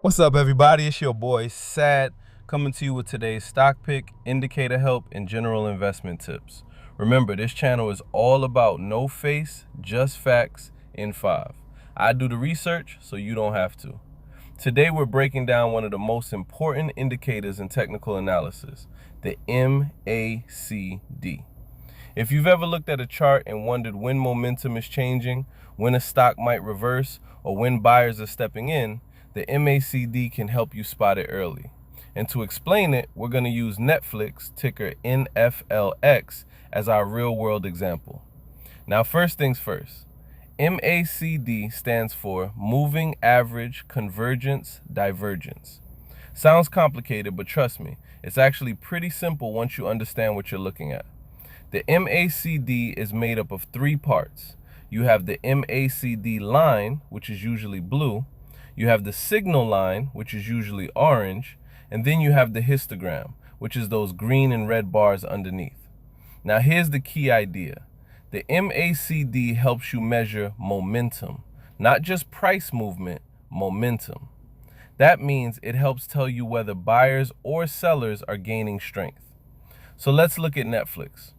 What's up, everybody? It's your boy Sad coming to you with today's stock pick, indicator help, and general investment tips. Remember, this channel is all about no face, just facts in 5. I do the research so you don't have to. Today we're breaking down one of the most important indicators in technical analysis, the MACD. If you've ever looked at a chart and wondered when momentum is changing, when a stock might reverse, or when buyers are stepping in, the MACD can help you spot it early. And to explain it, we're going to use Netflix, ticker NFLX, as our real-world example. Now, first things first, MACD stands for Moving Average Convergence Divergence. Sounds complicated, but trust me, it's actually pretty simple once you understand what you're looking at. The MACD is made up of 3 parts. You have the MACD line, which is usually blue. You have the signal line, which is usually orange. And then you have the histogram, which is those green and red bars underneath. Now here's the key idea. The MACD helps you measure momentum, not just price movement, momentum. That means it helps tell you whether buyers or sellers are gaining strength. So let's look at Netflix.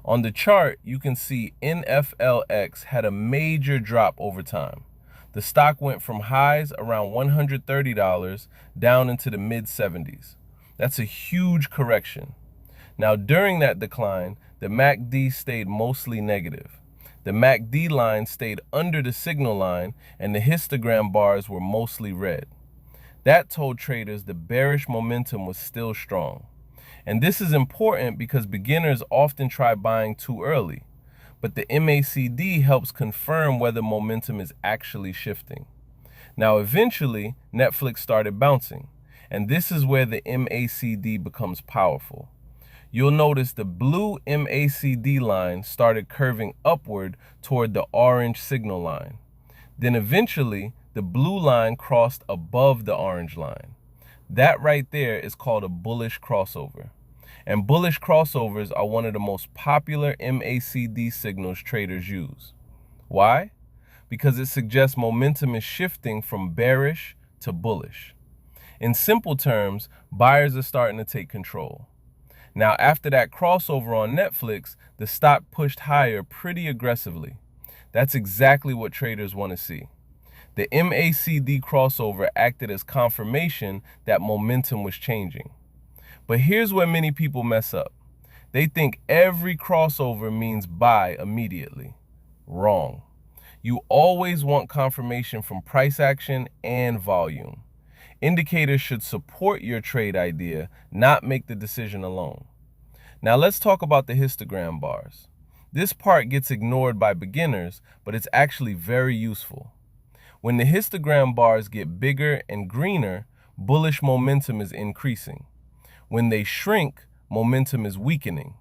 On the chart, you can see NFLX had a major drop over time. The stock went from highs around $130 down into the mid-70s. That's a huge correction. Now, during that decline, the MACD stayed mostly negative. The MACD line stayed under the signal line, and the histogram bars were mostly red. That told traders the bearish momentum was still strong. And this is important because beginners often try buying too early. But the MACD helps confirm whether momentum is actually shifting. Now, eventually, Netflix started bouncing, and this is where the MACD becomes powerful. You'll notice the blue MACD line started curving upward toward the orange signal line. Then eventually, the blue line crossed above the orange line. That right there is called a bullish crossover. And bullish crossovers are one of the most popular MACD signals traders use. Why? Because it suggests momentum is shifting from bearish to bullish. In simple terms, buyers are starting to take control. Now, after that crossover on Netflix, the stock pushed higher pretty aggressively. That's exactly what traders want to see. The MACD crossover acted as confirmation that momentum was changing. But here's where many people mess up. They think every crossover means buy immediately. Wrong. You always want confirmation from price action and volume. Indicators should support your trade idea, not make the decision alone. Now let's talk about the histogram bars. This part gets ignored by beginners, but it's actually very useful. When the histogram bars get bigger and greener, bullish momentum is increasing. When they shrink, momentum is weakening.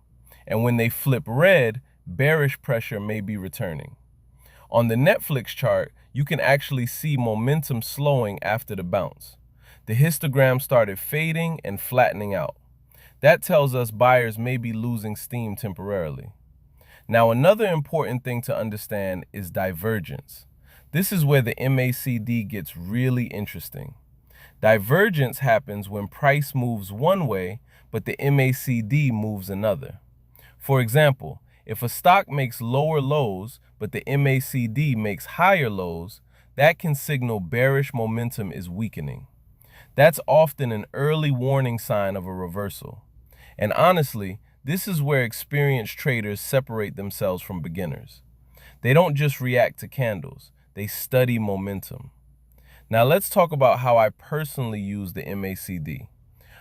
And when they flip red, bearish pressure may be returning. On the Netflix chart, you can actually see momentum slowing after the bounce. The histogram started fading and flattening out. That tells us buyers may be losing steam temporarily. Now, another important thing to understand is divergence. This is where the MACD gets really interesting. Divergence happens when price moves one way, but the MACD moves another. For example, if a stock makes lower lows, but the MACD makes higher lows, that can signal bearish momentum is weakening. That's often an early warning sign of a reversal. And honestly, this is where experienced traders separate themselves from beginners. They don't just react to candles, they study momentum. Now let's talk about how I personally use the MACD.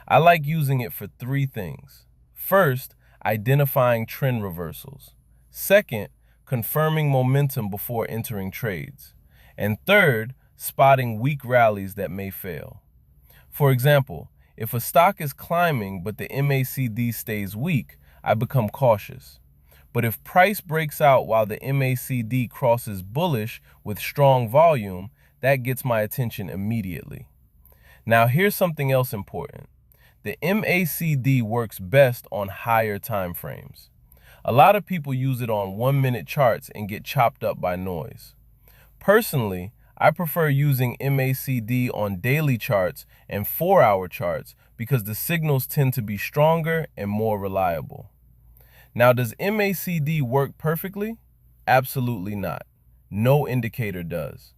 I like using it for 3 things. First, identifying trend reversals. Second, confirming momentum before entering trades. And third, spotting weak rallies that may fail. For example, if a stock is climbing but the MACD stays weak, I become cautious. But if price breaks out while the MACD crosses bullish with strong volume, that gets my attention immediately. Now here's something else important. The MACD works best on higher time frames. A lot of people use it on 1-minute charts and get chopped up by noise. Personally, I prefer using MACD on daily charts and 4-hour charts because the signals tend to be stronger and more reliable. Now, does MACD work perfectly? Absolutely not. No indicator does.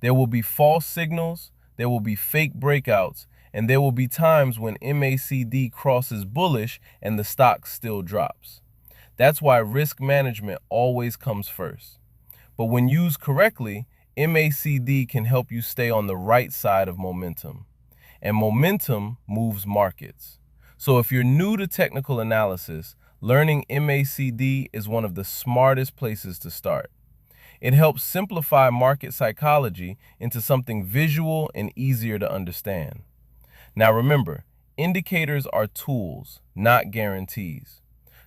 There will be false signals, there will be fake breakouts, and there will be times when MACD crosses bullish and the stock still drops. That's why risk management always comes first. But when used correctly, MACD can help you stay on the right side of momentum. And momentum moves markets. So if you're new to technical analysis, learning MACD is one of the smartest places to start. It helps simplify market psychology into something visual and easier to understand. Now remember, indicators are tools, not guarantees.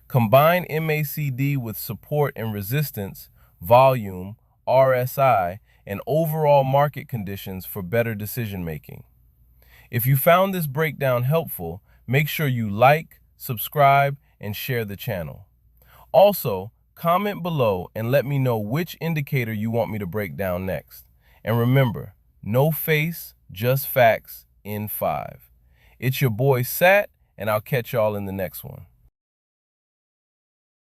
Combine MACD with support and resistance, volume, RSI, and overall market conditions for better decision making. If you found this breakdown helpful, make sure you like, subscribe, and share the channel. Also, comment below and let me know which indicator you want me to break down next. And remember, no face, just facts in 5. It's your boy Sat, and I'll catch y'all in the next one.